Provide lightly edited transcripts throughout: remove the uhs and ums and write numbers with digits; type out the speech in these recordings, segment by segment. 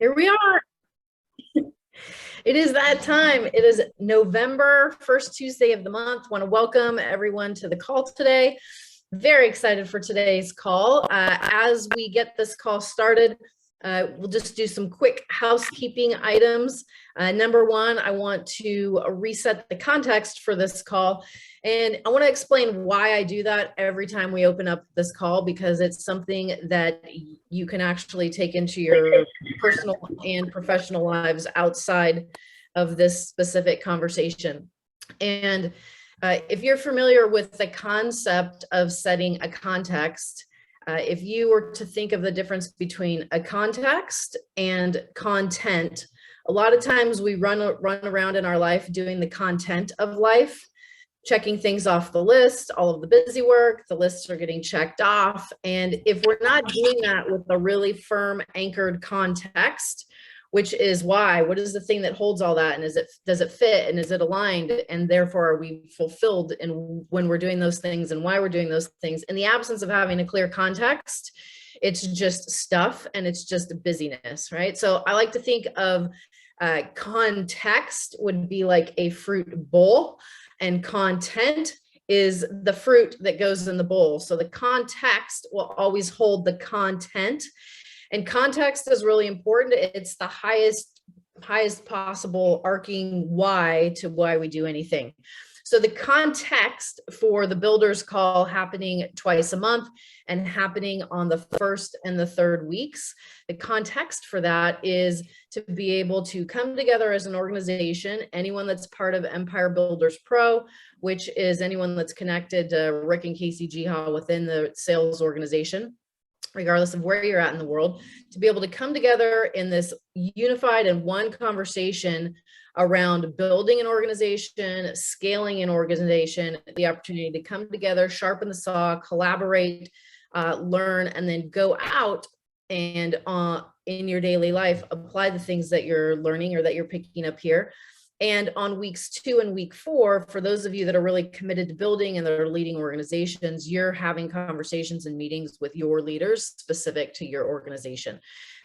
Here we are. It is that time. It is November, first Tuesday of the month. Want to welcome everyone to the call today. Very excited for today's call. As we get this call started, we'll just do some quick housekeeping items. Number one, I want to reset the context for this call. And I want to explain why I do that every time we open up this call, because it's something that you can actually take into your personal and professional lives outside of this specific conversation. And if you're familiar with the concept of setting a context, if you were to think of the difference between a context and content, a lot of times we run around in our life doing the content of life, checking things off the list, all of the busy work, the lists are getting checked off. And if we're not doing that with a really firm anchored context, which is why, what is the thing that holds all that? And does it fit? And is it aligned? And therefore, are we fulfilled in when we're doing those things and why we're doing those things? In the absence of having a clear context, it's just stuff and it's just busyness, right? So I like to think of context would be like a fruit bowl, and content is the fruit that goes in the bowl. So the context will always hold the content. And context is really important. It's the highest possible arcing why to why we do anything. So the context for the builders call happening twice a month and happening on the first and the third weeks. The context for that is to be able to come together as an organization, anyone that's part of Empire Builders Pro, which is anyone that's connected to Rick and Casey Jihal within the sales organization, regardless of where you're at in the world, to be able to come together in this unified and one conversation around building an organization, scaling an organization, the opportunity to come together, sharpen the saw, collaborate, learn, and then go out and in your daily life, apply the things that you're learning or that you're picking up here. And on weeks 2 and week 4, for those of you that are really committed to building and that are leading organizations, you're having conversations and meetings with your leaders specific to your organization.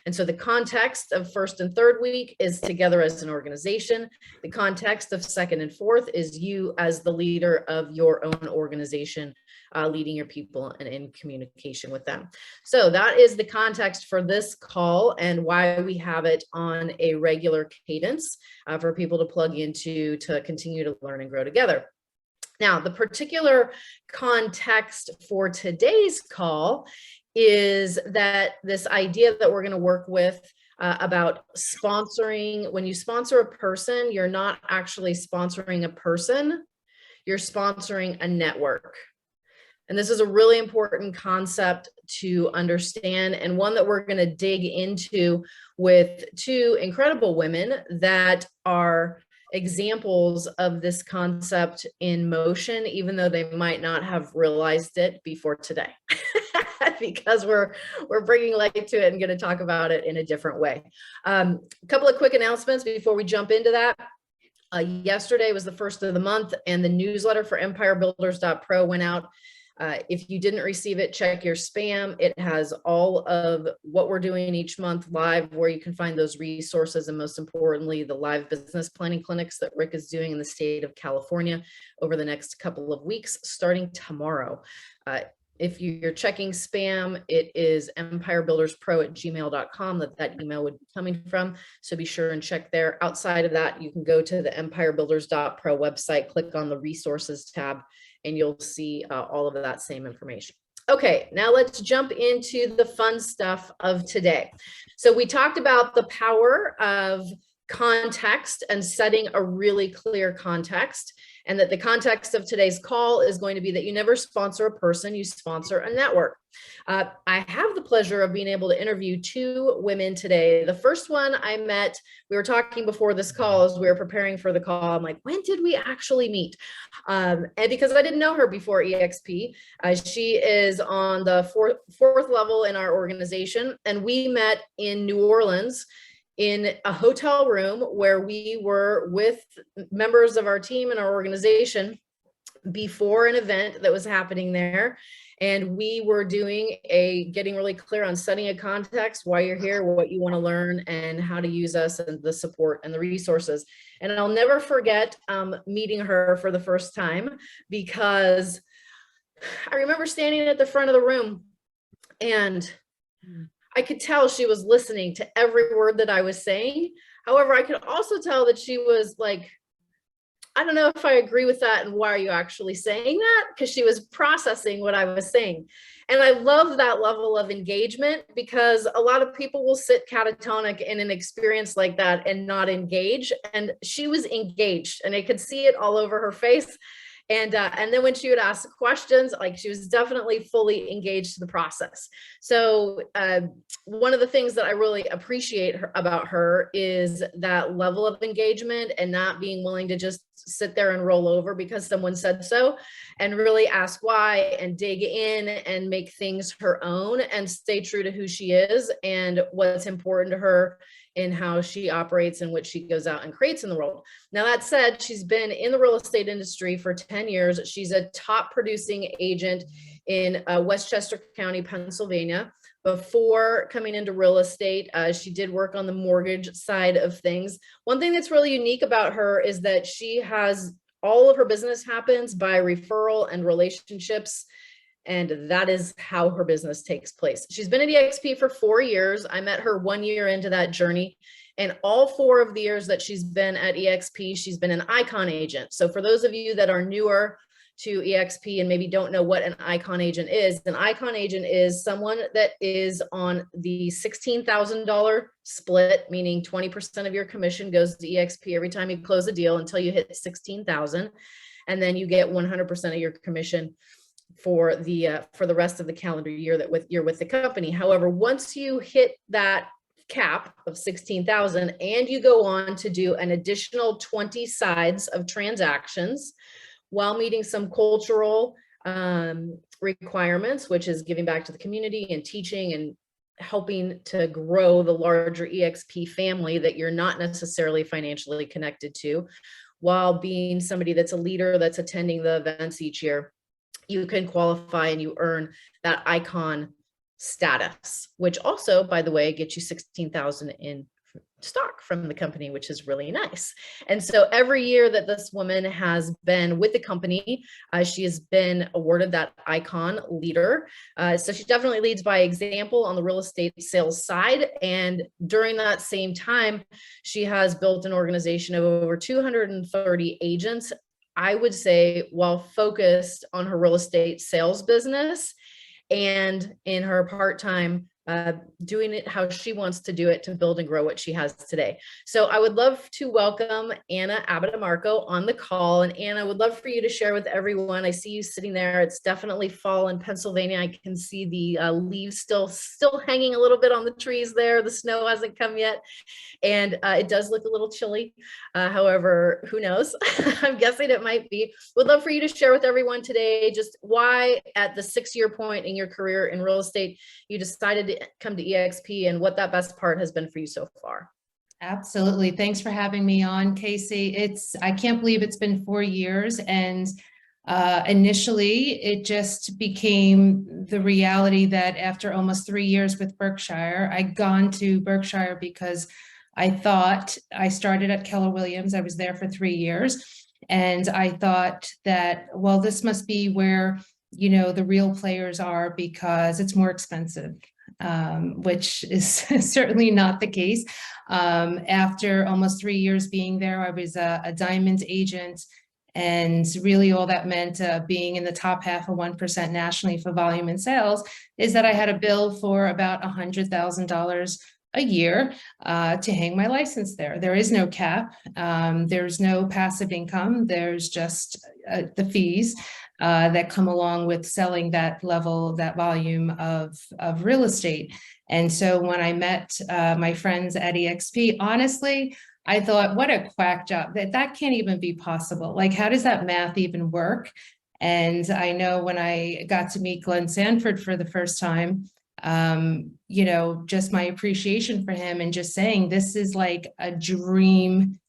And so the context of first and third week is together as an organization. The context of second and fourth is you as the leader of your own organization, leading your people and in communication with them. So that is the context for this call and why we have it on a regular cadence for people to plug into to continue to learn and grow together. Now, the particular context for today's call is that this idea that we're going to work with about sponsoring. When you sponsor a person, you're not actually sponsoring a person, you're sponsoring a network. And this is a really important concept to understand, and one that we're going to dig into with 2 incredible women that are examples of this concept in motion, even though they might not have realized it before today. Because we're bringing light to it and going to talk about it in a different way. A couple of quick announcements before we jump into that. Yesterday was the first of the month, and the newsletter for empirebuilders.pro went out. If you didn't receive it, check your spam. It has all of what we're doing each month live, where you can find those resources, and most importantly, the live business planning clinics that Rick is doing in the state of California over the next couple of weeks, starting tomorrow. If you're checking spam, it is empirebuilderspro@gmail.com that email would be coming from. So be sure and check there. Outside of that, you can go to the empirebuilders.pro website, click on the resources tab, and you'll see all of that same information. Okay, now let's jump into the fun stuff of today. So we talked about the power of context and setting a really clear context, and that the context of today's call is going to be that you never sponsor a person, you sponsor a network. I have the pleasure of being able to interview 2 women today. The first one I met, we were talking before this call as we were preparing for the call. I'm like, when did we actually meet? And because I didn't know her before EXP, she is on the fourth level in our organization, and we met in New Orleans in a hotel room where we were with members of our team and our organization before an event that was happening there. And we were getting really clear on setting a context, why you're here, what you want to learn, and how to use us and the support and the resources. And I'll never forget meeting her for the first time, because I remember standing at the front of the room and I could tell she was listening to every word that I was saying. However, I could also tell that she was like, I don't know if I agree with that, and why are you actually saying that? Because she was processing what I was saying. And I love that level of engagement, because a lot of people will sit catatonic in an experience like that and not engage. And she was engaged, and I could see it all over her face. And then when she would ask questions, like, she was definitely fully engaged to the process. So one of the things that I really appreciate about her is that level of engagement, and not being willing to just sit there and roll over because someone said so, and really ask why and dig in and make things her own and stay true to who she is and what's important to her in how she operates and what she goes out and creates in the world. Now, that said, she's been in the real estate industry for 10 years. She's a top producing agent in Westchester County, Pennsylvania. Before coming into real estate, she did work on the mortgage side of things. One thing that's really unique about her is that she has all of her business happens by referral and relationships. And that is how her business takes place. She's been at EXP for 4 years. I met her 1 year into that journey. And all 4 of the years that she's been at EXP, she's been an Icon agent. So for those of you that are newer to EXP and maybe don't know what an Icon agent is is someone that is on the $16,000 split, meaning 20% of your commission goes to EXP every time you close a deal until you hit 16,000. And then you get 100% of your commission for the rest of the calendar year that you're with the company. However, once you hit that cap of 16,000 and you go on to do an additional 20 sides of transactions while meeting some cultural requirements, which is giving back to the community and teaching and helping to grow the larger EXP family that you're not necessarily financially connected to, while being somebody that's a leader that's attending the events each year, you can qualify and you earn that Icon status, which also, by the way, gets you 16,000 in stock from the company, which is really nice. And so every year that this woman has been with the company, she has been awarded that Icon leader. So she definitely leads by example on the real estate sales side. And during that same time, she has built an organization of over 230 agents, I would say, while focused on her real estate sales business and in her part-time doing it how she wants to do it to build and grow what she has today. So I would love to welcome Anna Abitamarco on the call. And Anna, I would love for you to share with everyone. I see you sitting there. It's definitely fall in Pennsylvania. I can see the leaves still hanging a little bit on the trees there. The snow hasn't come yet. And it does look a little chilly. However, who knows? I'm guessing it might be. Would love for you to share with everyone today just why at the 6-year point in your career in real estate, you decided to come to EXP and what that best part has been for you so far. Absolutely. Thanks for having me on, Casey. I can't believe it's been 4 years. And initially, it just became the reality that after almost 3 years with Berkshire, I'd gone to Berkshire because I thought I started at Keller Williams. I was there for 3 years. And I thought that, well, this must be where, the real players are because it's more expensive. Which is certainly not the case. After almost 3 years being there, I was a diamond agent, and really all that meant being in the top half of 1% nationally for volume and sales is that I had a bill for about $100,000 a year to hang my license there. There is no cap. There's no passive income. There's just the fees that come along with selling that level, that volume of real estate. And so when I met my friends at EXP, honestly, I thought, what a quack job. That can't even be possible. Like, how does that math even work? And I know when I got to meet Glenn Sanford for the first time, just my appreciation for him and just saying, this is like a dream.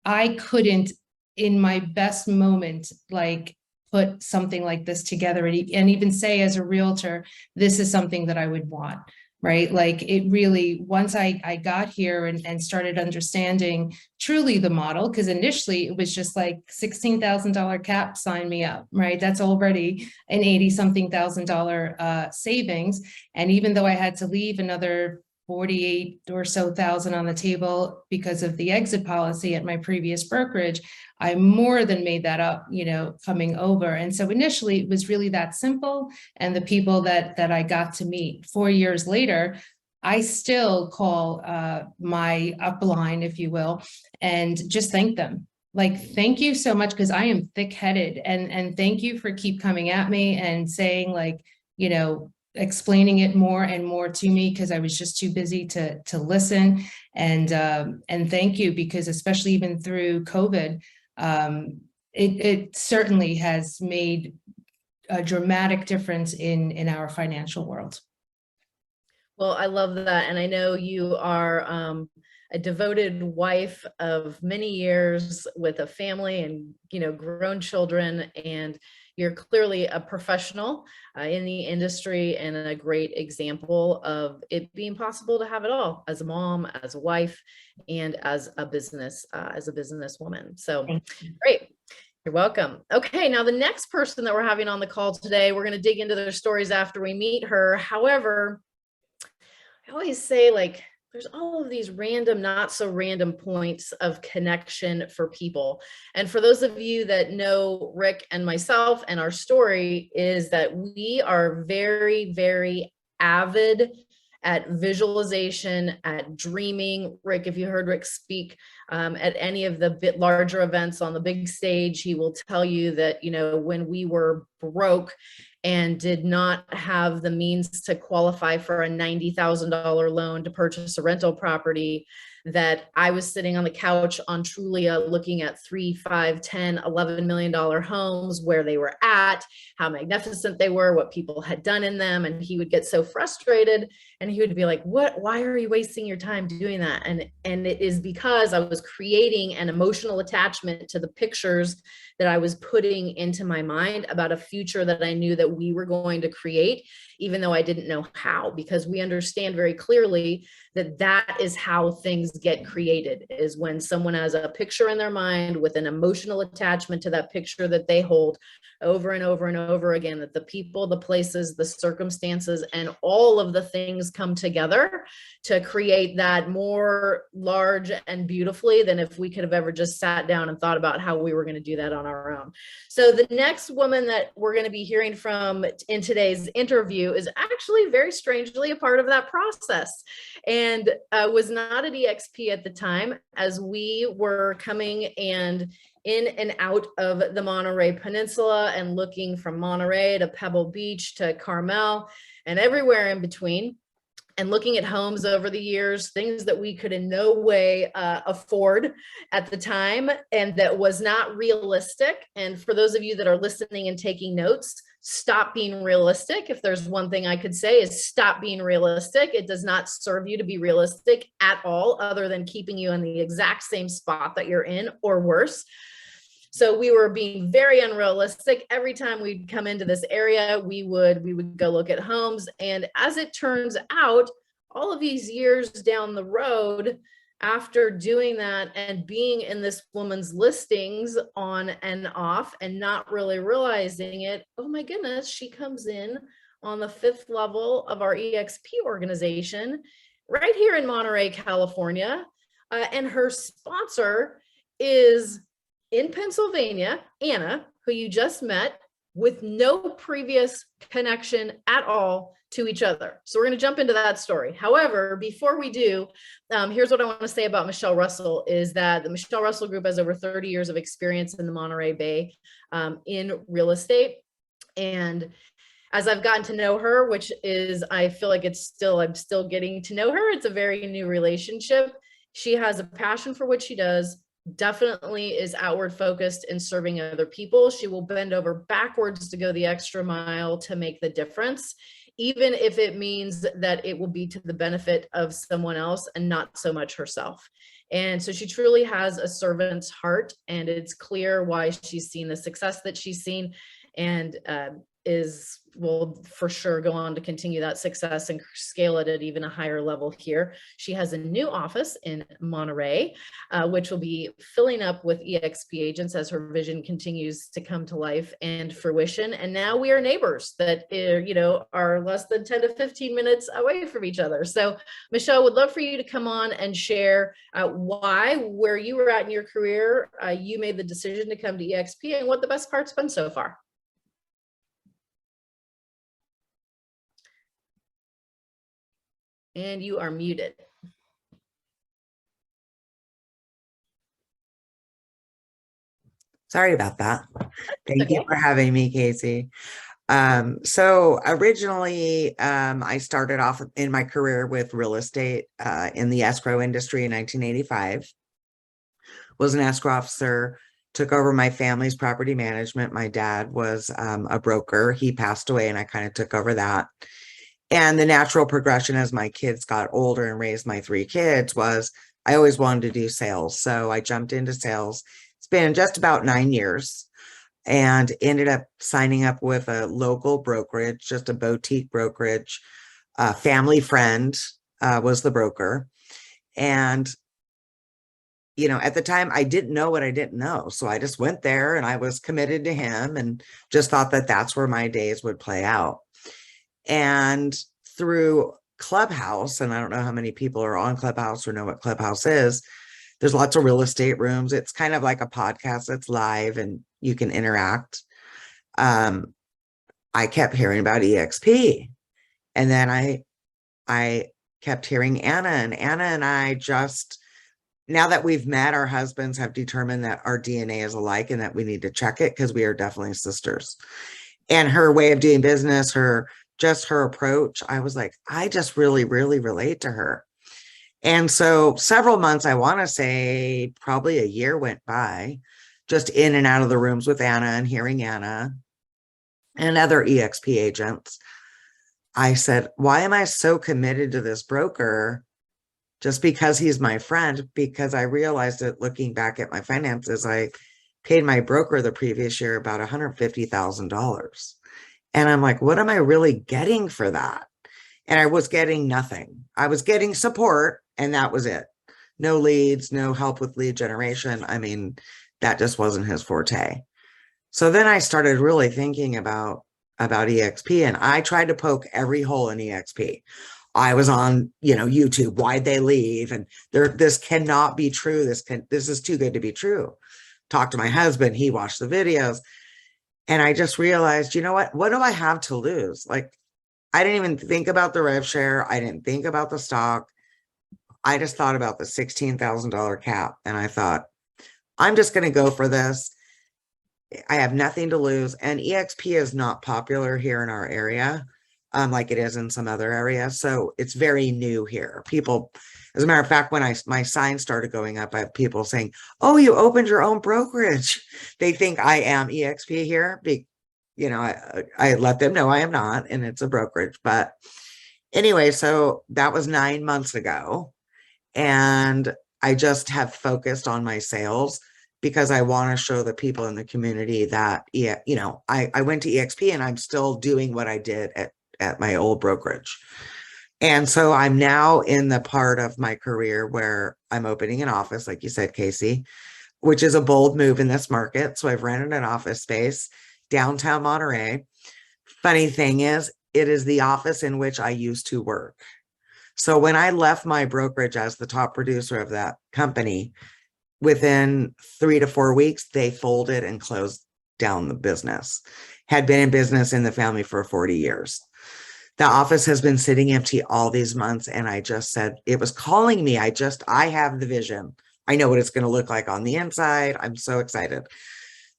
I couldn't, in my best moment, like put something like this together and even say as a realtor, this is something that I would want, right? Like it really, once I got here and started understanding truly the model, because initially it was just like $16,000 cap, sign me up, right? That's already an 80 something thousand dollar savings. And even though I had to leave another 48 or so thousand on the table because of the exit policy at my previous brokerage, I more than made that up, coming over. And so initially it was really that simple. And the people that I got to meet 4 years later, I still call my upline, if you will, and just thank them. Like, thank you so much, because I am thick-headed, and thank you for keep coming at me and saying, like, explaining it more and more to me, because I was just too busy to listen. And thank you, because especially even through COVID, it certainly has made a dramatic difference in our financial world. Well, I love that. And I know you are a devoted wife of many years with a family and, grown children, and you're clearly a professional in the industry and a great example of it being possible to have it all as a mom, as a wife, and as a businesswoman. So great. You're welcome. Okay, now the next person that we're having on the call today, we're going to dig into their stories after we meet her. However, I always say, like, there's all of these random, not so random points of connection for people. And for those of you that know Rick and myself and our story, is that we are very, very avid at visualization, at dreaming. Rick, if you heard Rick speak at any of the bit larger events on the big stage, he will tell you that, when we were broke and did not have the means to qualify for a $90,000 loan to purchase a rental property, that I was sitting on the couch on Trulia looking at 3, 5, 10, $11 million homes, where they were at, how magnificent they were, what people had done in them. And he would get so frustrated and he would be like, why are you wasting your time doing that? And it is because I was creating an emotional attachment to the pictures that I was putting into my mind about a future that I knew that we were going to create, even though I didn't know how, because we understand very clearly that that is how things get created, is when someone has a picture in their mind with an emotional attachment to that picture that they hold over and over and over again, that the people, the places, the circumstances, and all of the things come together to create that more large and beautifully than if we could have ever just sat down and thought about how we were going to do that on our own. So the next woman that we're going to be hearing from in today's interview is actually very strangely a part of that process, and was not at EXP at the time, as we were coming and in and out of the Monterey Peninsula and looking from Monterey to Pebble Beach to Carmel and everywhere in between, and looking at homes over the years, things that we could in no way afford at the time, and that was not realistic. And for those of you that are listening and taking notes, stop being realistic. If there's one thing I could say, is stop being realistic. It does not serve you to be realistic at all, other than keeping you in the exact same spot that you're in, or worse. So we were being very unrealistic. Every time we'd come into this area, we would go look at homes. And as it turns out, all of these years down the road, after doing that and being in this woman's listings on and off and not really realizing it, oh my goodness, she comes in on the 5th level of our EXP organization right here in Monterey, California. And her sponsor is in Pennsylvania, Anna, who you just met, with no previous connection at all to each other. So we're going to jump into that story. However, before we do, here's what I want to say about Michelle Russell, is that the Michelle Russell Group has over 30 years of experience in the Monterey Bay in real estate. And as I've gotten to know her, which is, I feel like I'm still getting to know her. It's a very new relationship. She has a passion for what she does, definitely is outward focused in serving other people. She will bend over backwards to go the extra mile to make the difference, even if it means that it will be to the benefit of someone else and not so much herself. And so she truly has a servant's heart, and it's clear why she's seen the success that she's seen. and will for sure go on to continue that success and scale it at even a higher level here. She has a new office in Monterey, which will be filling up with EXP agents as her vision continues to come to life and fruition. And now we are neighbors that are less than 10 to 15 minutes away from each other. So Michelle, would love for you to come on and share where you were at in your career, you made the decision to come to EXP, and what the best part's been so far. And you are muted. Sorry about that. Thank Okay. you for having me, Casey. So originally, I started off in my career with real estate in the escrow industry in 1985. Was an escrow officer, took over my family's property management. My dad was a broker. He passed away and I kind of took over that. And the natural progression as my kids got older and raised my 3 kids was I always wanted to do sales. So I jumped into sales. It's been just about 9 years and ended up signing up with a local brokerage, just a boutique brokerage. A family friend was the broker. And, at the time I didn't know what I didn't know. So I just went there and I was committed to him and just thought that that's where my days would play out. And through Clubhouse, and I don't know how many people are on Clubhouse or know what Clubhouse is, there's lots of real estate rooms. It's kind of like a podcast that's live and you can interact. I kept hearing about EXP. And then I kept hearing Anna, and Anna and I just, now that we've met, our husbands have determined that our DNA is alike and that we need to check it because we are definitely sisters. And her way of doing business, her approach, I was like, I just really, really relate to her. And so several months, I want to say probably a year went by, just in and out of the rooms with Anna and hearing Anna and other EXP agents. I said, why am I so committed to this broker? Just because he's my friend? Because I realized that looking back at my finances, I paid my broker the previous year about $150,000. And I'm like, what am I really getting for that? And I was getting nothing. I was getting support and that was it. No leads, no help with lead generation. I mean, that just wasn't his forte. So then I started really thinking about EXP, and I tried to poke every hole in EXP. I was on, YouTube, why'd they leave? And this cannot be true. This is too good to be true. Talked to my husband, he watched the videos. And I just realized, what do I have to lose? Like, I didn't even think about the rev share. I didn't think about the stock. I just thought about the $16,000 cap. And I thought, I'm just going to go for this. I have nothing to lose. And EXP is not popular here in our area, like it is in some other areas. So it's very new here. People, as a matter of fact, when my sign started going up, I have people saying, oh, you opened your own brokerage. They think I am EXP here. I let them know I am not, and it's a brokerage. But anyway, so that was 9 months ago. And I just have focused on my sales because I want to show the people in the community that, I went to EXP and I'm still doing what I did at my old brokerage. And so I'm now in the part of my career where I'm opening an office, like you said, Casey, which is a bold move in this market. So I've rented an office space downtown Monterey. Funny thing is, it is the office in which I used to work. So when I left my brokerage as the top producer of that company, within 3 to 4 weeks, they folded and closed down the business. Had been in business in the family for 40 years. The office has been sitting empty all these months. And I just said, it was calling me. I have the vision. I know what it's going to look like on the inside. I'm so excited.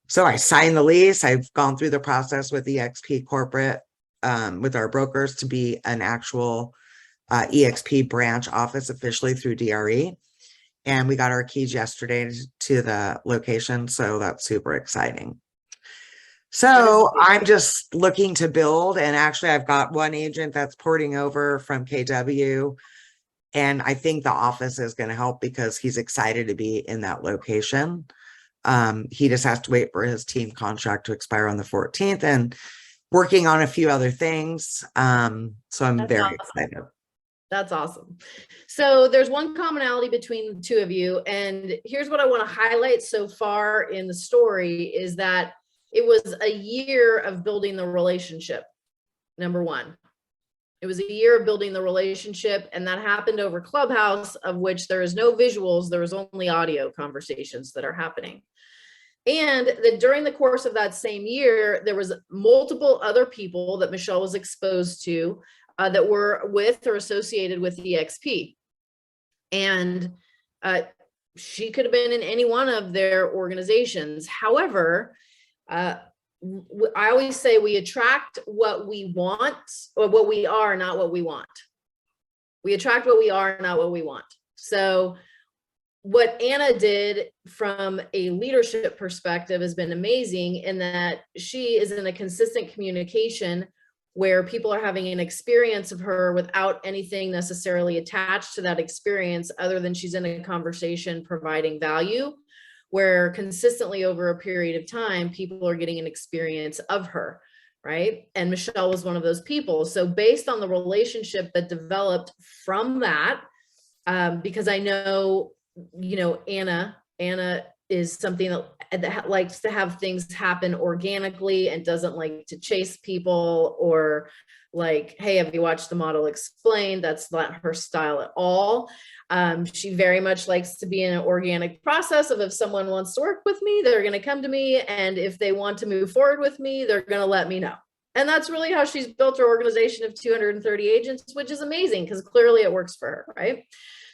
So I signed the lease. I've gone through the process with EXP corporate, with our brokers to be an actual EXP branch office officially through DRE. And we got our keys yesterday to the location. So that's super exciting. So I'm just looking to build. And actually, I've got one agent that's porting over from KW. And I think the office is going to help because he's excited to be in that location. He just has to wait for his team contract to expire on the 14th, and working on a few other things. So I'm That's very awesome. excited. That's awesome. So there's one commonality between the two of you. And here's what I want to highlight so far in the story is that it was a year of building the relationship. Number one, it was a year of building the relationship, and that happened over Clubhouse, of which there is no visuals. There is only audio conversations that are happening. And that during the course of that same year, there was multiple other people that Michelle was exposed to that were with or associated with EXP. And she could have been in any one of their organizations. However, I always say we attract what we want, or what we are, not what we want. We attract what we are, not what we want. So what Anna did from a leadership perspective has been amazing, in that she is in a consistent communication where people are having an experience of her without anything necessarily attached to that experience, other than she's in a conversation providing value, where consistently over a period of time, people are getting an experience of her, right? And Michelle was one of those people. So based on the relationship that developed from that, because I know, you know, Anna is something that likes to have things happen organically and doesn't like to chase people, or like, hey, have you watched the model explain? That's not her style at all. She very much likes to be in an organic process of, if someone wants to work with me, they're going to come to me. And if they want to move forward with me, they're going to let me know. And that's really how she's built her organization of 230 agents, which is amazing because clearly it works for her, right?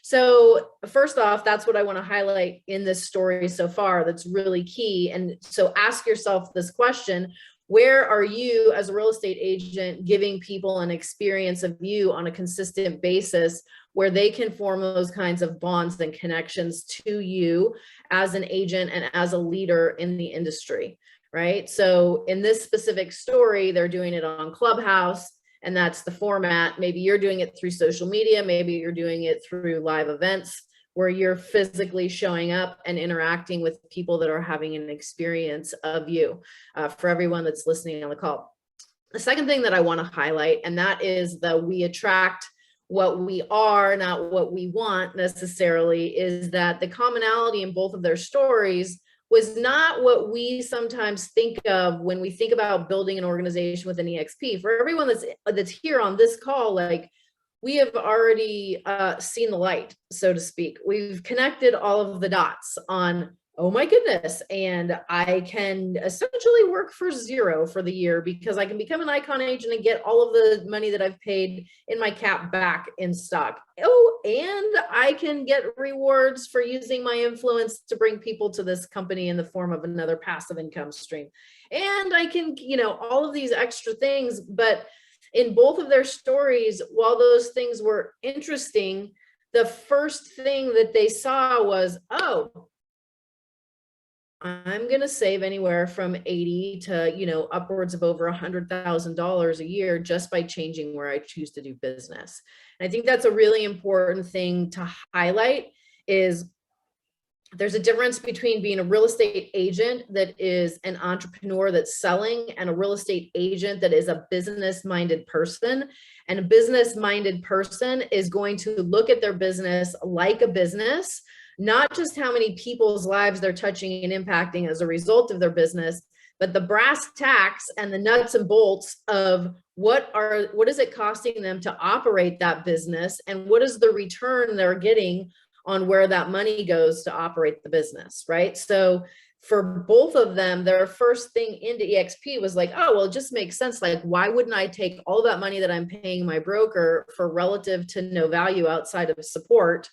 So first off, that's what I want to highlight in this story so far. That's really key. And so ask yourself this question: where are you as a real estate agent giving people an experience of you on a consistent basis, where they can form those kinds of bonds and connections to you as an agent and as a leader in the industry, right? So in this specific story, they're doing it on Clubhouse, and that's the format. Maybe you're doing it through social media. Maybe you're doing it through live events where you're physically showing up and interacting with people that are having an experience of you, for everyone that's listening on the call. The second thing that I want to highlight, and that is that we attract what we are, not what we want necessarily, is that the commonality in both of their stories was not what we sometimes think of when we think about building an organization with an EXP. For everyone that's here on this call, like, we have already seen the light, so to speak. We've connected all of the dots on, oh my goodness, and I can essentially work for zero for the year because I can become an icon agent and get all of the money that I've paid in my cap back in stock. Oh, and I can get rewards for using my influence to bring people to this company in the form of another passive income stream. And I can, you know, all of these extra things. But in both of their stories, while those things were interesting, the first thing that they saw was, oh, I'm going to save anywhere from 80 to, you know, upwards of over $100,000 a year just by changing where I choose to do business. And I think that's a really important thing to highlight, is there's a difference between being a real estate agent that is an entrepreneur that's selling, and a real estate agent that is a business-minded person. And a business-minded person is going to look at their business like a business, not just how many people's lives they're touching and impacting as a result of their business, but the brass tacks and the nuts and bolts of what is it costing them to operate that business, and what is the return they're getting on where that money goes to operate the business, right? So for both of them, their first thing into EXP was like, oh, well, it just makes sense. Like, why wouldn't I take all that money that I'm paying my broker for relative to no value outside of support,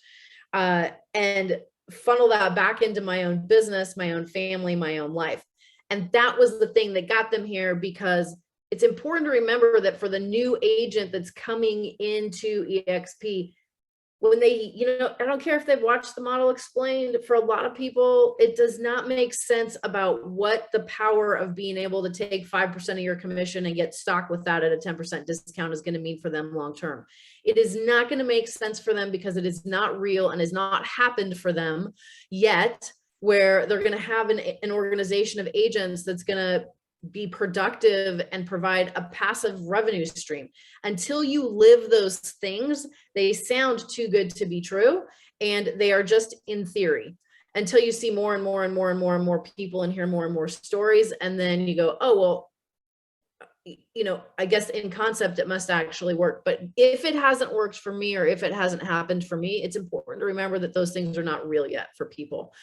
and funnel that back into my own business, my own family, my own life? And that was the thing that got them here, because it's important to remember that for the new agent that's coming into EXP, when they, you know, I don't care if they've watched the model explained, for a lot of people, it does not make sense about what the power of being able to take 5% of your commission and get stock with that at a 10% discount is going to mean for them long term. It is not going to make sense for them because it is not real and has not happened for them yet. where they're going to have an organization of agents that's going to be productive and provide a passive revenue stream. Until you live those things, they sound too good to be true, and they are just in theory, until you see more and more and more and more and more people and hear more and more stories. And then you go, oh, well, you know, I guess in concept, it must actually work. But if it hasn't worked for me, or if it hasn't happened for me, it's important to remember that those things are not real yet for people.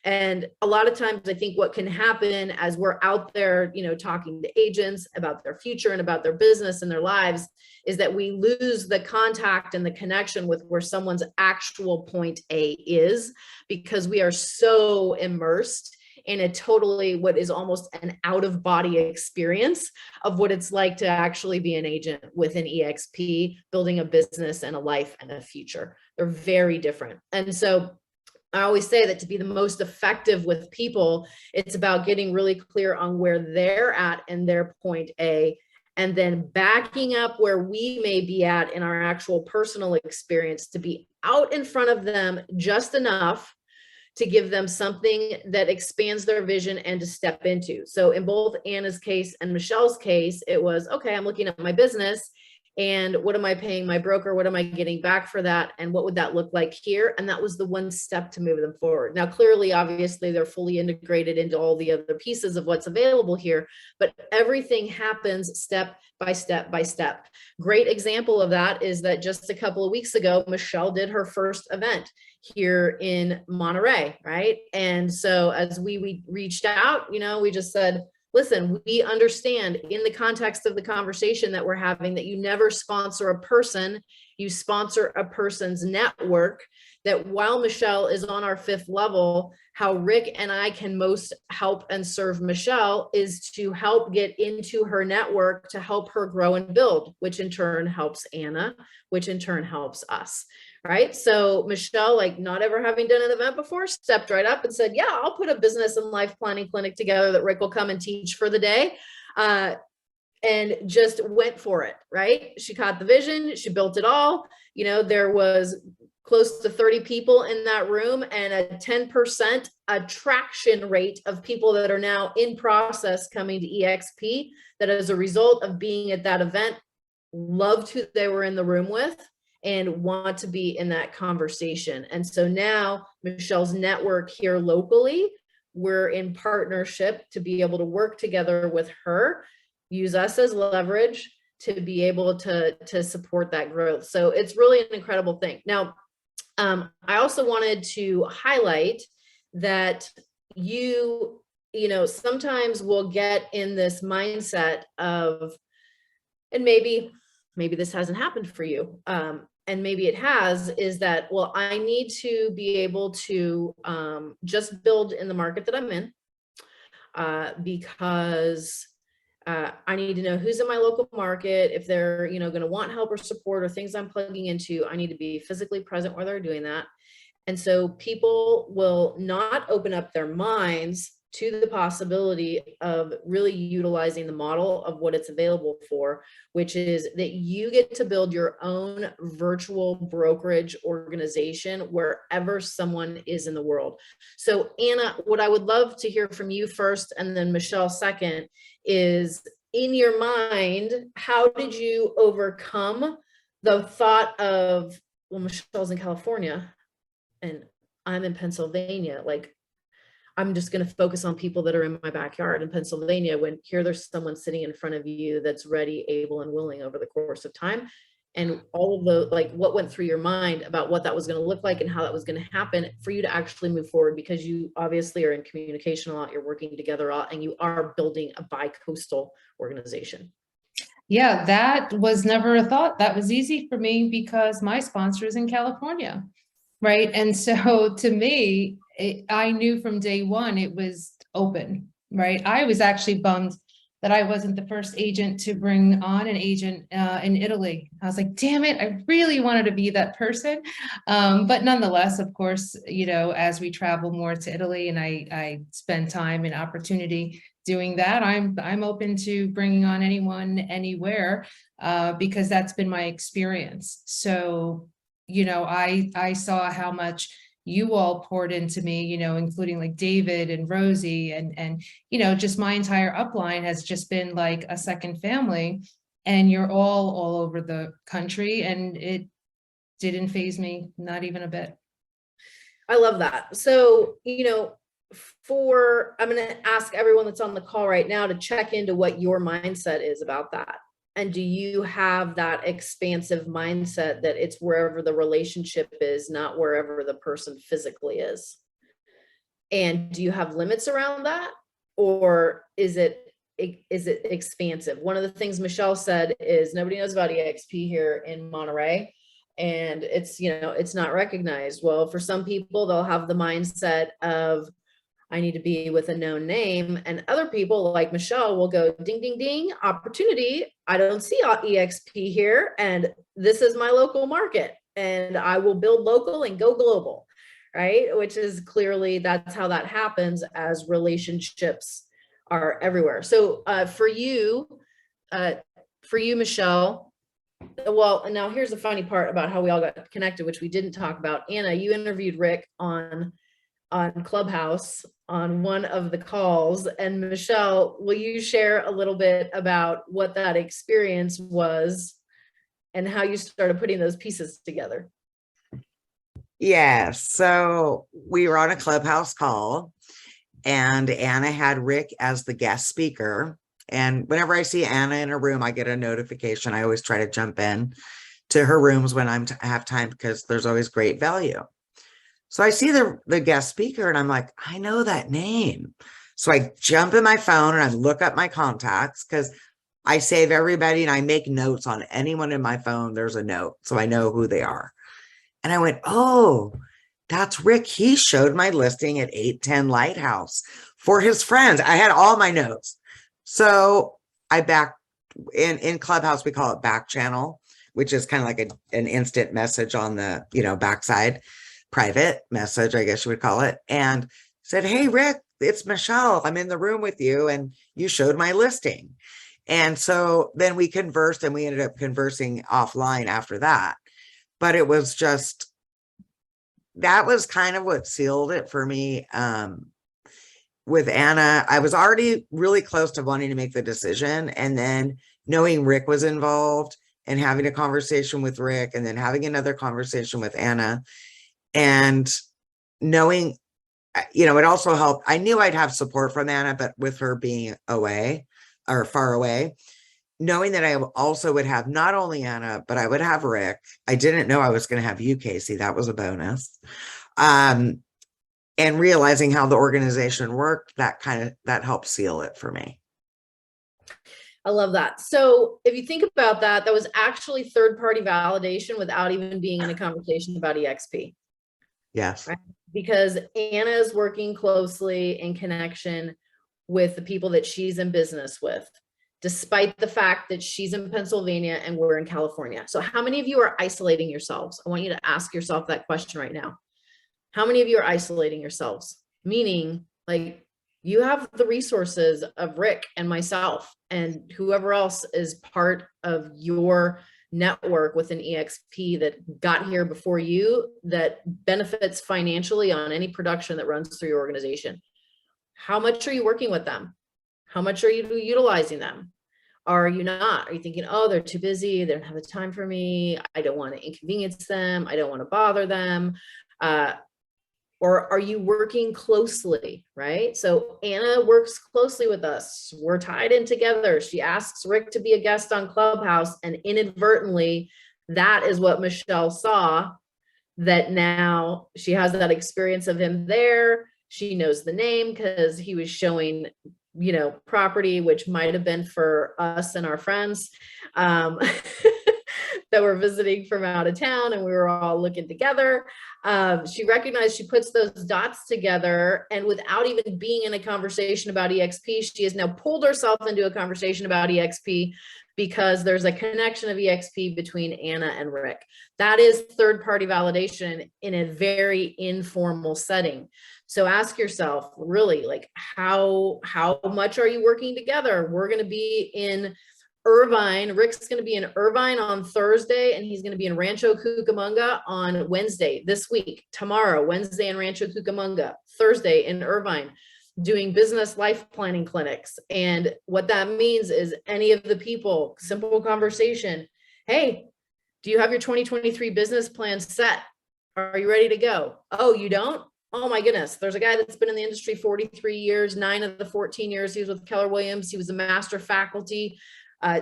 And a lot of times I think what can happen as we're out there, you know, talking to agents about their future and about their business and their lives, is that we lose the contact and the connection with where someone's actual point A is, because we are so immersed in a totally, what is almost an out of body experience of what it's like to actually be an agent with an EXP, building a business and a life and a future. They're very different. And so I always say that to be the most effective with people, it's about getting really clear on where they're at and their point A, and then backing up where we may be at in our actual personal experience to be out in front of them just enough to give them something that expands their vision and to step into. So in both Anna's case and Michelle's case, it was, okay, I'm looking at my business, and what am I paying my broker? What am I getting back for that? And what would that look like here? And that was the one step to move them forward. Now, clearly, obviously, they're fully integrated into all the other pieces of what's available here, but everything happens step by step by step. Great example of that is that just a couple of weeks ago, Michelle did her first event here in Monterey, right? And so as we reached out, you know, we just said, listen, we understand in the context of the conversation that we're having that you never sponsor a person, you sponsor a person's network. That while Michelle is on our 5th level, how Rick and I can most help and serve Michelle is to help get into her network to help her grow and build, which in turn helps Anna, which in turn helps us. Right. So Michelle, like not ever having done an event before, stepped right up and said, yeah, I'll put a business and life planning clinic together that Rick will come and teach for the day. And just went for it. Right. She caught the vision. She built it all. You know, there was close to 30 people in that room and a 10% attraction rate of people that are now in process coming to EXP, that as a result of being at that event, loved who they were in the room with and want to be in that conversation. And so now Michelle's network here locally, we're in partnership to be able to work together with her, use us as leverage to be able to support that growth. So it's really an incredible thing. Now, I also wanted to highlight that you know, sometimes we'll get in this mindset of, and maybe this hasn't happened for you, and maybe it has, is that, well, I need to be able to just build in the market that I'm in, because I need to know who's in my local market. If they're, you know, going to want help or support or things I'm plugging into, I need to be physically present where they're doing that. And so people will not open up their minds to the possibility of really utilizing the model of what it's available for, which is that you get to build your own virtual brokerage organization wherever someone is in the world. So Anna, what I would love to hear from you first, and then Michelle second, is in your mind, how did you overcome the thought of, well, Michelle's in California and I'm in Pennsylvania, like, I'm just going to focus on people that are in my backyard in Pennsylvania, when here there's someone sitting in front of you that's ready, able, and willing over the course of time. And all of the, like, what went through your mind about what that was going to look like and how that was going to happen for you to actually move forward, because you obviously are in communication a lot, you're working together a lot, and you are building a bi-coastal organization. Yeah, that was never a thought. That was easy for me because my sponsor is in California, right? And so to me, I knew from day one it was open, right? I was actually bummed that I wasn't the first agent to bring on an agent in Italy. I was like, damn it, I really wanted to be that person. But nonetheless, of course, you know, as we travel more to Italy and I spend time and opportunity doing that, I'm open to bringing on anyone, anywhere, because that's been my experience. So, you know, I saw how much you all poured into me, you know, including like David and Rosie and, you know, just my entire upline has just been like a second family, and you're all over the country, and it didn't faze me, not even a bit. I love that. So, you know, I'm going to ask everyone that's on the call right now to check into what your mindset is about that. And do you have that expansive mindset that it's wherever the relationship is, not wherever the person physically is? And do you have limits around that? Or is it expansive? One of the things Michelle said is nobody knows about EXP here in Monterey, and it's, you know, it's not recognized. Well, for some people, they'll have the mindset of, I need to be with a known name. And other people like Michelle will go ding, ding, ding, opportunity. I don't see EXP here. And this is my local market, and I will build local and go global, right? Which is clearly, that's how that happens as relationships are everywhere. So for you, Michelle, well, and now here's the funny part about how we all got connected, which we didn't talk about. Anna, you interviewed Rick on Clubhouse on one of the calls. And Michelle, will you share a little bit about what that experience was and how you started putting those pieces together? Yeah, so we were on a Clubhouse call, and Anna had Rick as the guest speaker. And whenever I see Anna in a room, I get a notification. I always try to jump in to her rooms when I have time, because there's always great value. So I see the guest speaker, and I'm like, I know that name. So I jump in my phone and I look up my contacts, because I save everybody and I make notes on anyone in my phone. There's a note, so I know who they are. And I went, oh, that's Rick. He showed my listing at 810 Lighthouse for his friends. I had all my notes. So I in Clubhouse, we call it back channel, which is kind of like an instant message on the, you know, backside, private message, I guess you would call it. And said, hey, Rick, it's Michelle. I'm in the room with you, and you showed my listing. And so then we conversed, and we ended up conversing offline after that. But it was just, that was kind of what sealed it for me. With Anna, I was already really close to wanting to make the decision. And then knowing Rick was involved and having a conversation with Rick, and then having another conversation with Anna, and knowing, you know, it also helped. I knew I'd have support from Anna, but with her being away or far away, knowing that I also would have not only Anna, but I would have Rick. I didn't know I was going to have you, Casey. That was a bonus. And realizing how the organization worked, that helped seal it for me. I love that. So if you think about that, that was actually third-party validation without even being in a conversation about EXP. Yes. Right? Because Anna is working closely in connection with the people that she's in business with, despite the fact that she's in Pennsylvania and we're in California. So how many of you are isolating yourselves? I want you to ask yourself that question right now. How many of you are isolating yourselves? Meaning, like, you have the resources of Rick and myself and whoever else is part of your network within EXP that got here before you, that benefits financially on any production that runs through your organization. How much are you working with them? How much are you utilizing them? Are you not? Are you thinking, oh, they're too busy, they don't have the time for me, I don't want to inconvenience them, I don't want to bother them? Or are you working closely, right? So Anna works closely with us. We're tied in together. She asks Rick to be a guest on Clubhouse, and inadvertently, that is what Michelle saw, that now she has that experience of him there. She knows the name because he was showing, you know, property, which might have been for us and our friends. That were visiting from out of town, and we were all looking together. She recognized, she puts those dots together, and without even being in a conversation about EXP, she has now pulled herself into a conversation about EXP because there's a connection of EXP between Anna and Rick. That is third-party validation in a very informal setting. So ask yourself, really, like, how much are you working together? We're going to be in Irvine. Rick's going to be in Irvine on Thursday, and he's going to be in Rancho Cucamonga on Wednesday this week. Tomorrow, Wednesday in Rancho Cucamonga, Thursday in Irvine, doing business life planning clinics. And what that means is any of the people, simple conversation. Hey, do you have your 2023 business plan set? Are you ready to go? Oh, you don't? Oh my goodness. There's a guy that's been in the industry 43 years, 9 of the 14 years he was with Keller Williams. He was a master faculty,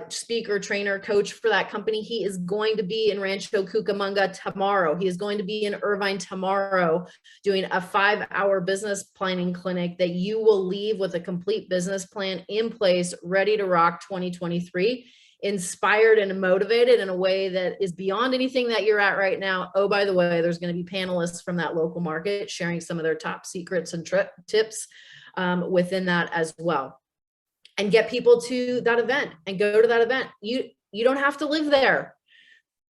speaker, trainer, coach for that company. He is going to be in Rancho Cucamonga tomorrow. He is going to be in Irvine tomorrow doing a 5-hour business planning clinic that you will leave with a complete business plan in place, ready to rock 2023, inspired and motivated in a way that is beyond anything that you're at right now. Oh, by the way, there's going to be panelists from that local market sharing some of their top secrets and tips within that as well. And get people to that event and go to that event. You don't have to live there.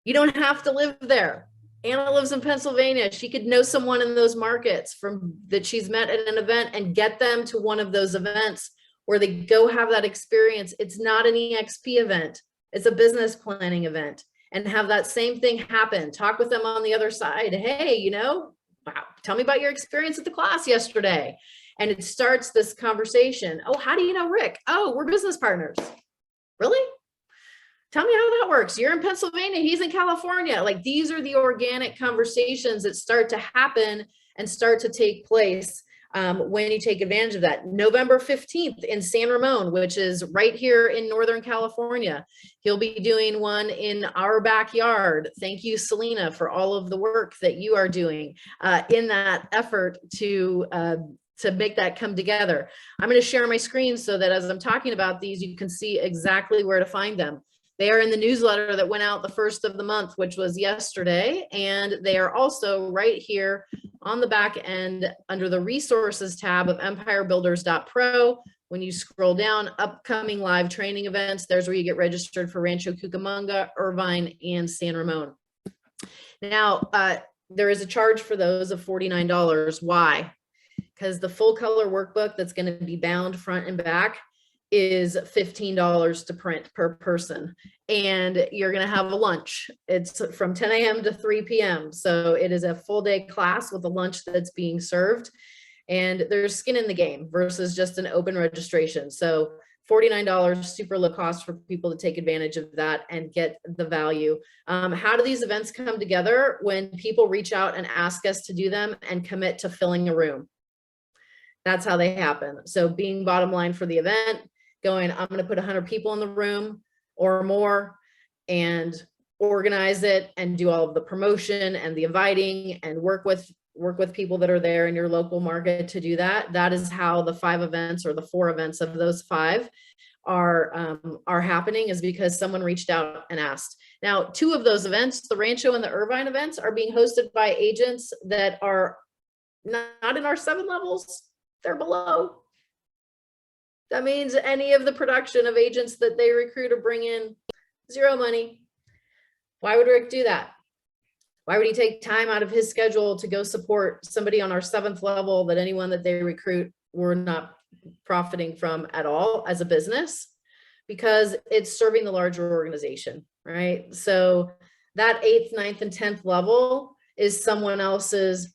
You don't have to live there. Anna lives in Pennsylvania. She could know someone in those markets that she's met at an event and get them to one of those events where they go have that experience. It's not an EXP event. It's a business planning event, and have that same thing happen. Talk with them on the other side. Hey, wow, tell me about your experience at the class yesterday. And it starts this conversation. Oh, how do you know Rick? Oh, we're business partners. Really? Tell me how that works. You're in Pennsylvania, he's in California. Like, these are the organic conversations that start to happen and start to take place when you take advantage of that. November 15th in San Ramon, which is right here in Northern California. He'll be doing one in our backyard. Thank you, Selena, for all of the work that you are doing in that effort to make that come together. I'm going to share my screen so that as I'm talking about these, you can see exactly where to find them. They are in the newsletter that went out the first of the month, which was yesterday. And they are also right here on the back end under the resources tab of empirebuilders.pro. When you scroll down, upcoming live training events, there's where you get registered for Rancho Cucamonga, Irvine, and San Ramon. Now, there is a charge for those of $49. Why? Because the full color workbook that's going to be bound front and back is $15 to print per person. And you're going to have a lunch. It's from 10 a.m. to 3 p.m. So it is a full day class with a lunch that's being served. And there's skin in the game versus just an open registration. So $49, super low cost for people to take advantage of that and get the value. How do these events come together? When people reach out and ask us to do them and commit to filling a room. That's how they happen. So being bottom line for the event, going, I'm going to put 100 people in the room or more and organize it and do all of the promotion and the inviting and work with people that are there in your local market to do that. That is how the 5 events or the 4 events of those 5 are happening, is because someone reached out and asked. Now, 2 of those events, the Rancho and the Irvine events, are being hosted by agents that are not in our 7 levels. They're below. That means any of the production of agents that they recruit or bring in, 0 money. Why would Rick do that? Why would he take time out of his schedule to go support somebody on our 7th level that anyone that they recruit we're not profiting from at all as a business? Because it's serving the larger organization, right? So that 8th, 9th, and 10th level is someone else's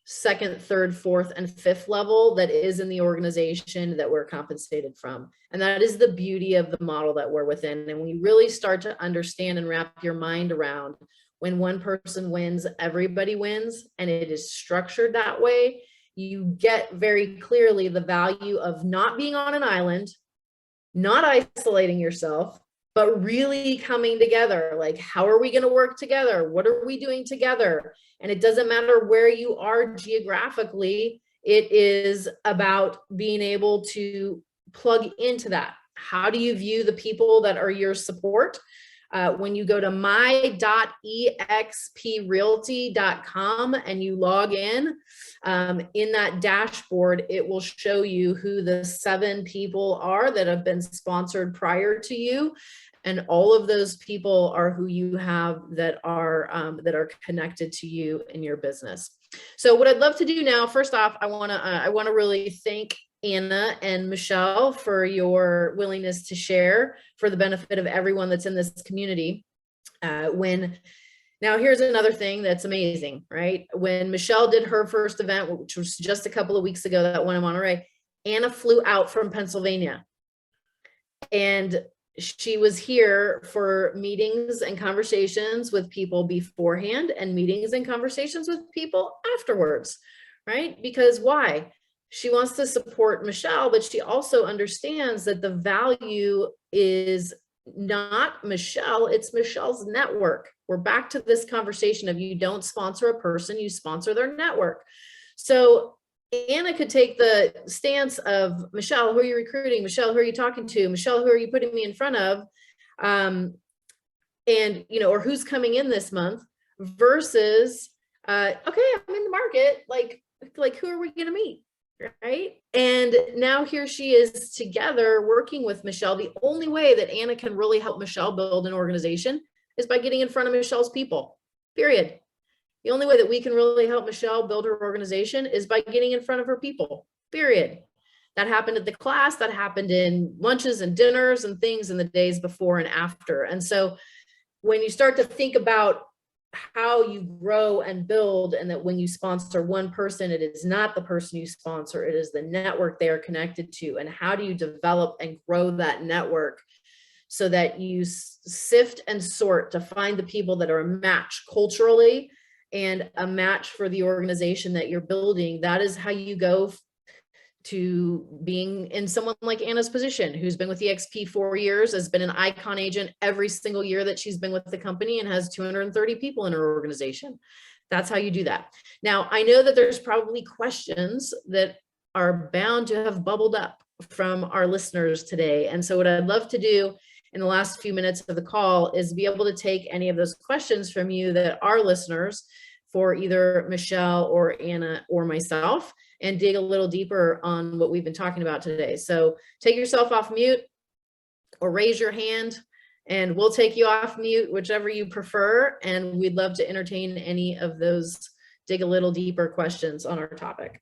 2nd, 3rd, 4th, and 5th level that is in the organization that we're compensated from. And that is the beauty of the model that we're within. And when you really start to understand and wrap your mind around, when one person wins, everybody wins, and it is structured that way, you get very clearly the value of not being on an island, not isolating yourself, but really coming together. Like, how are we going to work together? What are we doing together? And it doesn't matter where you are geographically. It is about being able to plug into that. How do you view the people that are your support? When you go to my.exprealty.com and you log in that dashboard, it will show you who the 7 people are that have been sponsored prior to you. And all of those people are who you have that are connected to you in your business. So what I'd love to do now, first off, I want to really thank Anna and Michelle for your willingness to share for the benefit of everyone that's in this community. Now here's another thing that's amazing, right? When Michelle did her first event, which was just a couple of weeks ago, that one in Monterey, Anna flew out from Pennsylvania. And she was here for meetings and conversations with people beforehand and meetings and conversations with people afterwards, right? Because why? She wants to support Michelle, but she also understands that the value is not Michelle, it's Michelle's network. We're back to this conversation of you don't sponsor a person, you sponsor their network. So Anna could take the stance of, Michelle, who are you recruiting? Michelle, who are you talking to? Michelle, who are you putting me in front of? And, you know, or who's coming in this month versus, okay, I'm in the market. Like who are we going to meet? Right. And now here she is together working with Michelle. The only way that Anna can really help Michelle build an organization is by getting in front of Michelle's people, period. The only way that we can really help Michelle build her organization is by getting in front of her people, period. That happened at the class, that happened in lunches and dinners and things in the days before and after. And so when you start to think about how you grow and build, and that when you sponsor one person, it is not the person you sponsor, it is the network they are connected to. And how do you develop and grow that network so that you sift and sort to find the people that are a match culturally and a match for the organization that you're building? That is how you go to being in someone like Anna's position, who's been with EXP 4 years, has been an icon agent every single year that she's been with the company, and has 230 people in her organization. That's how you do that. Now, I know that there's probably questions that are bound to have bubbled up from our listeners today. And so what I'd love to do in the last few minutes of the call is be able to take any of those questions from you that are listeners for either Michelle or Anna or myself, and dig a little deeper on what we've been talking about today. So take yourself off mute or raise your hand and we'll take you off mute, whichever you prefer. And we'd love to entertain any of those dig a little deeper questions on our topic.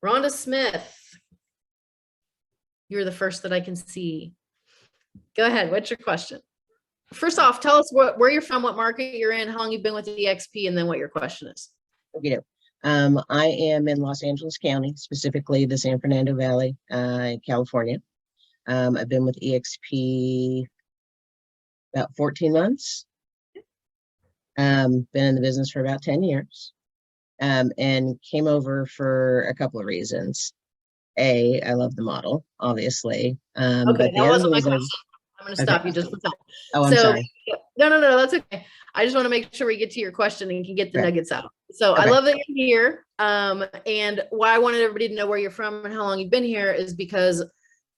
Rhonda Smith, you're the first that I can see. Go ahead, what's your question? First off, tell us where you're from, what market you're in, how long you've been with EXP, and then what your question is. Okay. I am in Los Angeles County, specifically the San Fernando Valley, California. I've been with EXP about 14 months. Been in the business for about 10 years, and came over for a couple of reasons. A, I love the model, obviously. Okay, that wasn't my question. I'm going to stop you just for a second. Oh, I'm sorry. No, that's okay. I just want to make sure we get to your question and can get the nuggets out. So Okay. I love that you're here. And why I wanted everybody to know where you're from and how long you've been here is because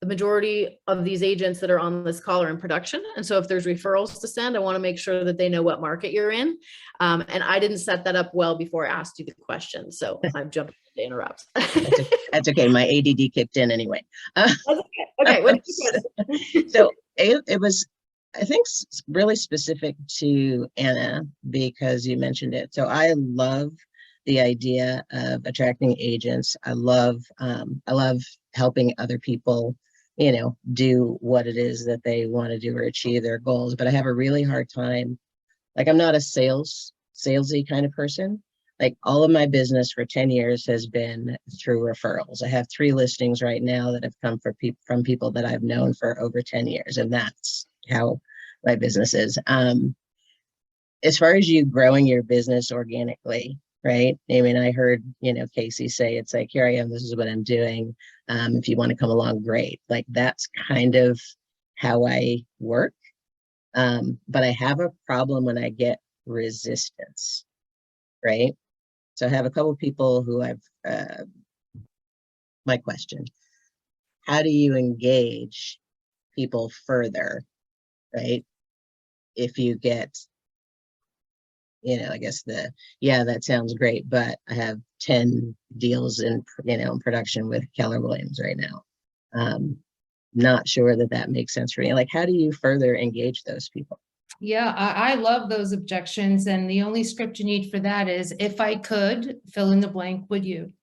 the majority of these agents that are on this call are in production. And so if there's referrals to send, I want to make sure that they know what market you're in. And I didn't set that up well before I asked you the question. So I'm jumping to interrupt. That's okay. My ADD kicked in anyway. That's okay. Okay. What's your question? So it was, I think, really specific to Anna because you mentioned it. So I love the idea of attracting agents. I love helping other people, you know, do what it is that they want to do or achieve their goals. But I have a really hard time. Like, I'm not a salesy kind of person. Like, all of my business for 10 years has been through referrals. I have 3 listings right now that have come from people that I've known for over 10 years. And that's how my business is. As far as you growing your business organically, right? I mean, I heard, you know, Casey say, it's like, here I am, this is what I'm doing. If you want to come along, great. Like, that's kind of how I work. But I have a problem when I get resistance, right? So I have a couple of people who my question, how do you engage people further, right? If you get, you know, I guess yeah, that sounds great, but I have 10 deals in production with Keller Williams right now. Not sure that makes sense for me. Like, how do you further engage those people? Yeah, I love those objections. And the only script you need for that is, if I could, fill in the blank, would you?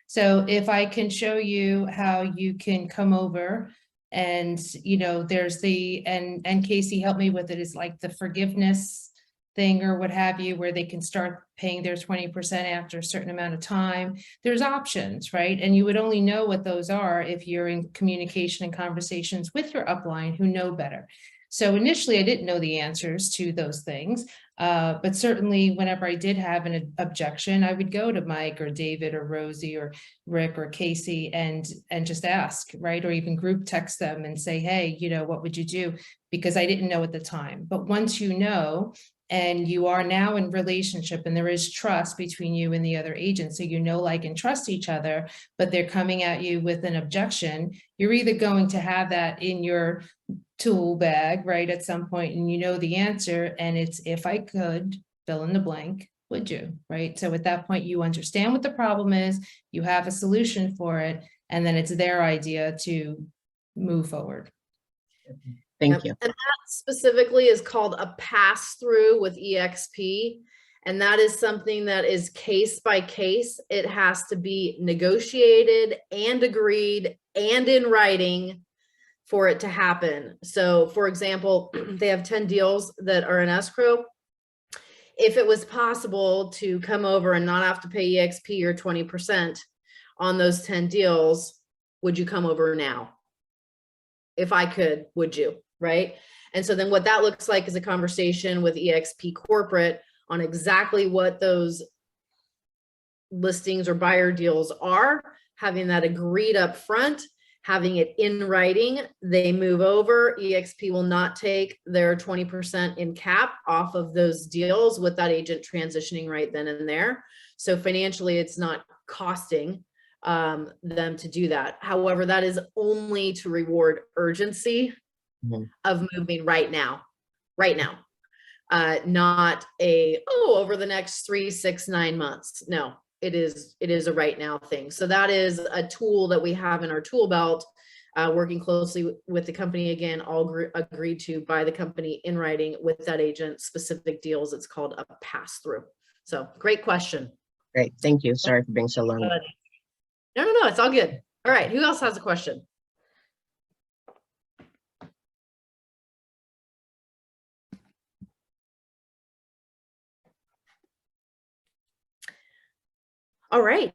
So if I can show you how you can come over and, there's and Casey helped me with it, is like the forgiveness thing or what have you, where they can start paying their 20% after a certain amount of time. There's options, right? And you would only know what those are if you're in communication and conversations with your upline who know better. So initially I didn't know the answers to those things. But certainly whenever I did have an objection, I would go to Mike or David or Rosie or Rick or Casey and just ask, right? Or even group text them and say, hey, what would you do? Because I didn't know at the time. But once you know, and you are now in relationship and there is trust between you and the other agent, so like, and trust each other, but they're coming at you with an objection, you're either going to have that in your tool bag, right, at some point, and the answer, and it's, if I could fill in the blank, would you, right? So at that point, you understand what the problem is, you have a solution for it, and then it's their idea to move forward. Thank you. And that specifically is called a pass-through with EXP. And that is something that is case by case. It has to be negotiated and agreed and in writing for it to happen. So for example, they have 10 deals that are in escrow. If it was possible to come over and not have to pay EXP or 20% on those 10 deals, would you come over now? If I could, would you? Right? And so then what that looks like is a conversation with EXP corporate on exactly what those listings or buyer deals are, having that agreed up front, having it in writing. They move over. EXP will not take their 20% in cap off of those deals with that agent transitioning right then and there. So financially, it's not costing them to do that. However, that is only to reward urgency of moving right now, not over the next 3, 6, 9 months. No, it is a right now thing. So that is a tool that we have in our tool belt, working closely with the company, again, all agreed to by the company in writing with that agent, specific deals. It's called a pass through. So great question. Great. Thank you. Sorry for being so long. No, it's all good. All right. Who else has a question? All right.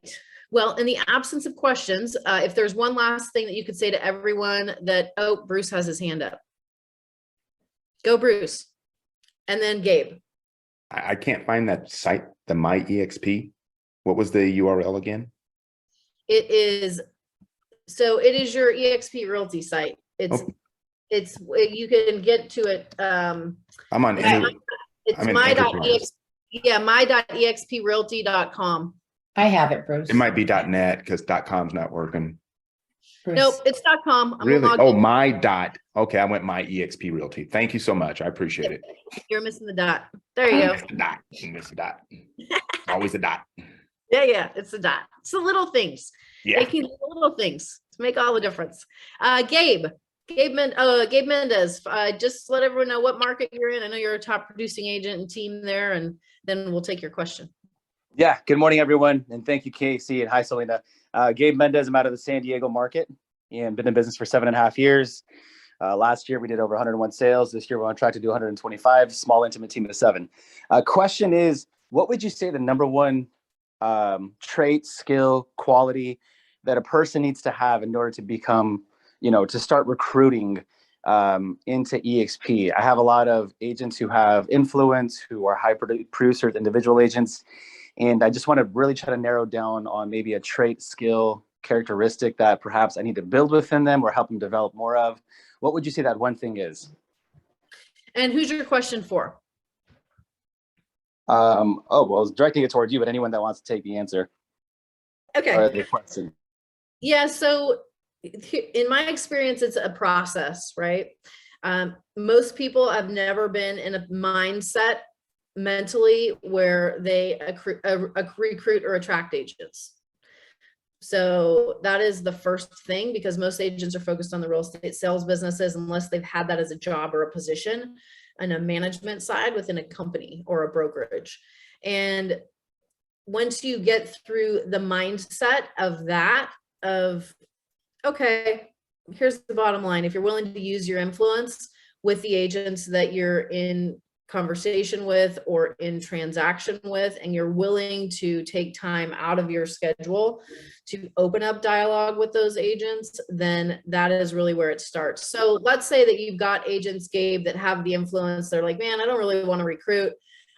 Well, in the absence of questions, if there's one last thing that you could say to everyone that, Bruce has his hand up. Go, Bruce. And then Gabe. I can't find that site, the MyEXP. What was the URL again? It is your EXP Realty site. It's you can get to it. I'm on. It's my.ext. Yeah, my.exprealty.com. I have it, Bruce. It might be .net because .com's not working. Bruce. Nope, it's .com. I'm Really? logged Oh, in. Okay, I went MyEXP Realty. Thank you so much. I appreciate it. You're missing the dot. There you go. Miss the dot. You miss the dot. Always a dot. Yeah, it's the dot. It's the little things. Yeah. Making little things to make all the difference. Gabe Mendez, just let everyone know what market you're in. I know you're a top producing agent and team there, and then we'll take your question. Yeah, good morning, everyone. And thank you, Casey, and hi, Selena. Gabe Mendez, I'm out of the San Diego market and been in business for 7.5 years. Last year, we did over 101 sales. This year, we're on track to do 125, small, intimate team of 7. Question is, what would you say the number one trait, skill, quality that a person needs to have in order to become, to start recruiting into EXP? I have a lot of agents who have influence, who are high producers, individual agents. And I just want to really try to narrow down on maybe a trait, skill, characteristic that perhaps I need to build within them or help them develop more of. What would you say that one thing is? And who's your question for? Well, I was directing it toward you, but anyone that wants to take the answer. Okay. Or the question. Yeah, so in my experience, it's a process, right? Most people have never been in a mindset mentally where they recruit or attract agents. So that is the first thing, because most agents are focused on the real estate sales businesses unless they've had that as a job or a position in a management side within a company or a brokerage. And once you get through the mindset of that, of, okay, here's the bottom line. If you're willing to use your influence with the agents that you're in conversation with or in transaction with, and you're willing to take time out of your schedule to open up dialogue with those agents, then that is really where it starts. So let's say that you've got agents, Gabe, that have the influence. They're like, man, I don't really want to recruit.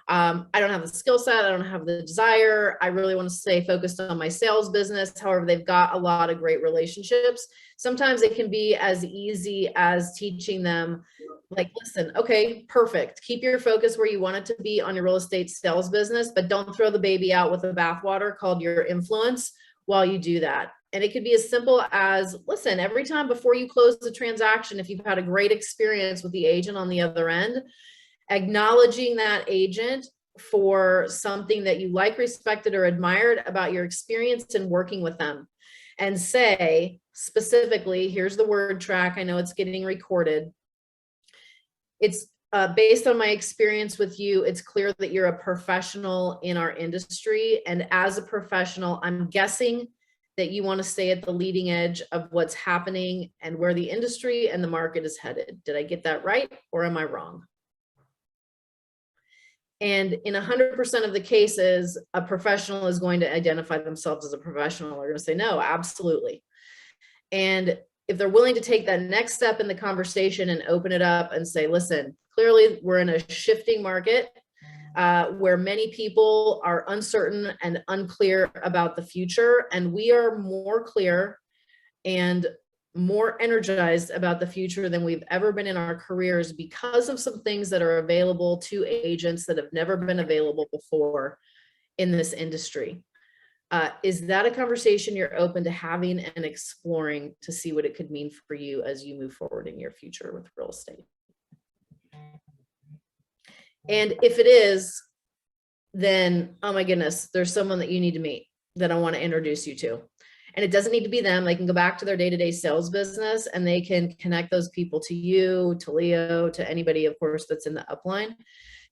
I don't have the skill set. I don't have the desire. I really want to stay focused on my sales business. However, they've got a lot of great relationships. Sometimes it can be as easy as teaching them, like, listen, okay, perfect. Keep your focus where you want it to be on your real estate sales business, but don't throw the baby out with the bathwater called your influence while you do that. And it could be as simple as, listen, every time before you close the transaction, if you've had a great experience with the agent on the other end, acknowledging that agent for something that you like, respected, or admired about your experience in working with them. And say specifically, here's the word track. I know it's getting recorded. It's based on my experience with you, it's clear that you're a professional in our industry. And as a professional, I'm guessing that you want to stay at the leading edge of what's happening and where the industry and the market is headed. Did I get that right, or am I wrong? And in 100% of the cases, a professional is going to identify themselves as a professional. They're going to say, no, absolutely. And if they're willing to take that next step in the conversation and open it up and say, listen, clearly we're in a shifting market where many people are uncertain and unclear about the future. And we are more clear and more energized about the future than we've ever been in our careers because of some things that are available to agents that have never been available before in this industry. Is that a conversation you're open to having and exploring to see what it could mean for you as you move forward in your future with real estate? And if it is, then, oh my goodness, there's someone that you need to meet that I want to introduce you to. And it doesn't need to be them. They can go back to their day-to-day sales business and they can connect those people to you, to Leo, to anybody, of course, that's in the upline,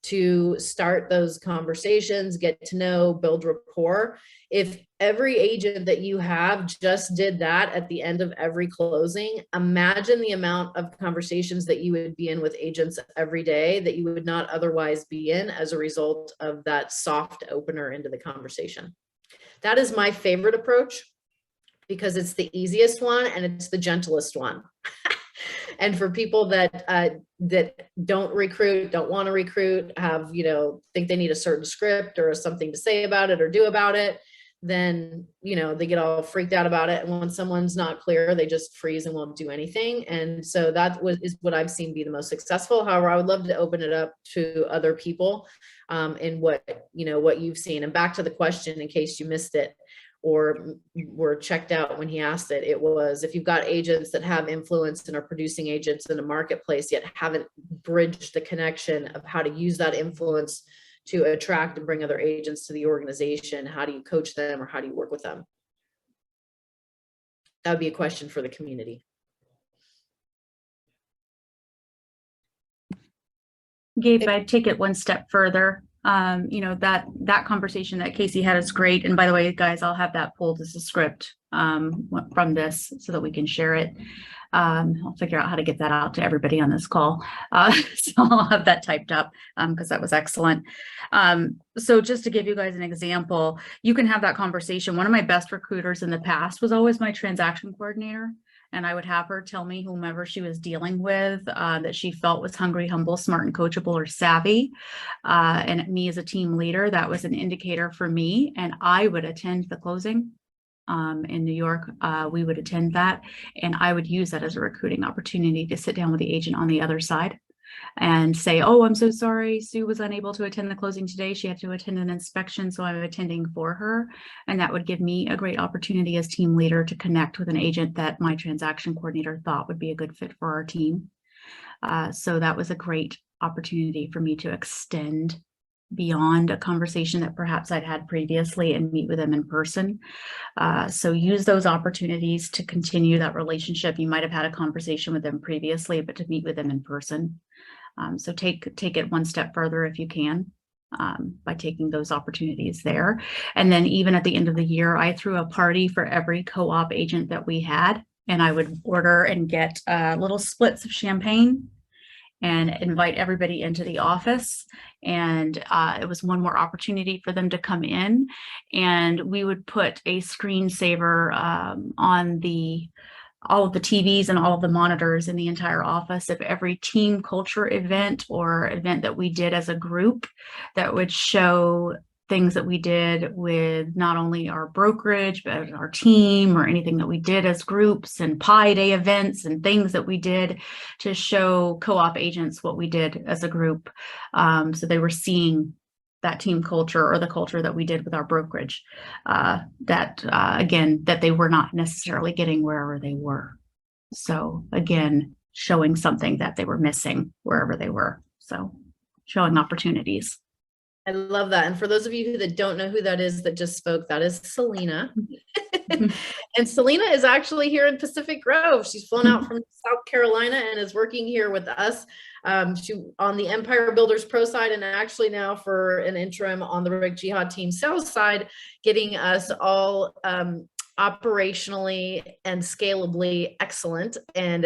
to start those conversations, get to know, build rapport. If every agent that you have just did that at the end of every closing, imagine the amount of conversations that you would be in with agents every day that you would not otherwise be in as a result of that soft opener into the conversation. That is my favorite approach, because it's the easiest one and it's the gentlest one. And for people that that don't recruit, don't want to recruit, have, think they need a certain script or something to say about it or do about it, then, they get all freaked out about it. And when someone's not clear, they just freeze and won't do anything. And so that is what I've seen be the most successful. However, I would love to open it up to other people in what you've seen. And back to the question, in case you missed it or were checked out when he asked it, it was, if you've got agents that have influence and are producing agents in a marketplace, yet haven't bridged the connection of how to use that influence to attract and bring other agents to the organization, how do you coach them or how do you work with them? That would be a question for the community. Gabe, I'd take it one step further. That conversation that Casey had is great. And by the way, guys, I'll have that pulled as a script from this so that we can share it. I'll figure out how to get that out to everybody on this call. So I'll have that typed up because that was excellent. So just to give you guys an example, you can have that conversation. One of my best recruiters in the past was always my transaction coordinator. And I would have her tell me whomever she was dealing with that she felt was hungry, humble, smart, and coachable or savvy. And me as a team leader, that was an indicator for me. And I would attend the closing in New York. We would attend that. And I would use that as a recruiting opportunity to sit down with the agent on the other side and say, oh, I'm so sorry, Sue was unable to attend the closing today. She had to attend an inspection, so I'm attending for her. And that would give me a great opportunity as team leader to connect with an agent that my transaction coordinator thought would be a good fit for our team. So that was a great opportunity for me to extend beyond a conversation that perhaps I'd had previously and meet with them in person. So use those opportunities to continue that relationship. You might have had a conversation with them previously, but to meet with them in person. So take it one step further if you can. by taking those opportunities there. And then even at the end of the year, I threw a party for every co-op agent that we had, and I would order and get little splits of champagne and invite everybody into the office. And it was one more opportunity for them to come in. And we would put a screensaver on all of the TVs and all of the monitors in the entire office of every team culture event or event that we did as a group, that would show things that we did with not only our brokerage, but our team, or anything that we did as groups, and Pi Day events and things that we did to show co-op agents what we did as a group. So they were seeing that team culture, or the culture that we did with our brokerage, again, that they were not necessarily getting wherever they were. So again, showing something that they were missing wherever they were. So showing opportunities. I love that. And for those of you that don't know who that is that just spoke, that is Selena. And Selena is actually here in Pacific Grove. She's flown out from South Carolina and is working here with us. She on the Empire Builders Pro side, and actually now for an interim on the Rick Jihad team sales side, getting us all operationally and scalably excellent. And,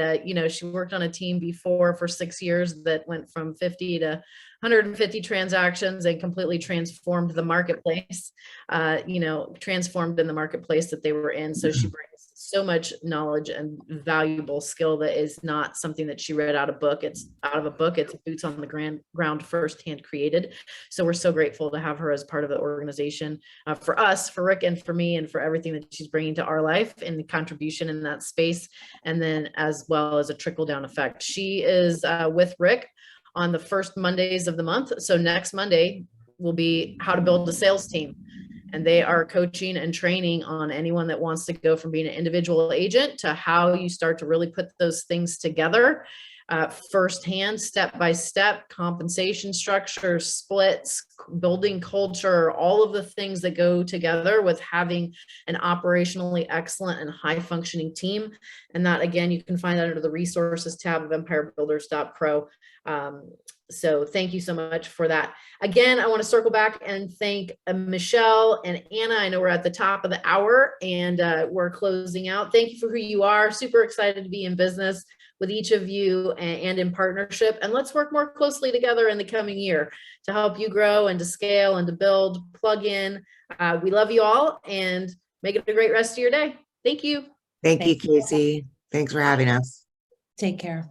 she worked on a team before for 6 years that went from 50 to 150 transactions and completely transformed the marketplace, transformed in the marketplace that they were in. So she brings so much knowledge and valuable skill that is not something that she read out of a book. It's boots on the ground firsthand created. So we're so grateful to have her as part of the organization for us, for Rick and for me, and for everything that she's bringing to our life and the contribution in that space. And then as well as a trickle down effect. She is with Rick on the first Mondays of the month. So next Monday will be how to build a sales team. And they are coaching and training on anyone that wants to go from being an individual agent to how you start to really put those things together firsthand, step by step, compensation structure, splits, building culture, all of the things that go together with having an operationally excellent and high functioning team. And that, again, you can find that under the resources tab of empirebuilders.pro. So thank you so much for that. Again, I want to circle back and thank Michelle and Anna. I know we're at the top of the hour and we're closing out. Thank you for who you are. Super excited to be in business with each of you and in partnership. And let's work more closely together in the coming year to help you grow and to scale and to build, plug in. We love you all and make it a great rest of your day. Thank you. Thank you, Casey. Thanks for having us. Take care.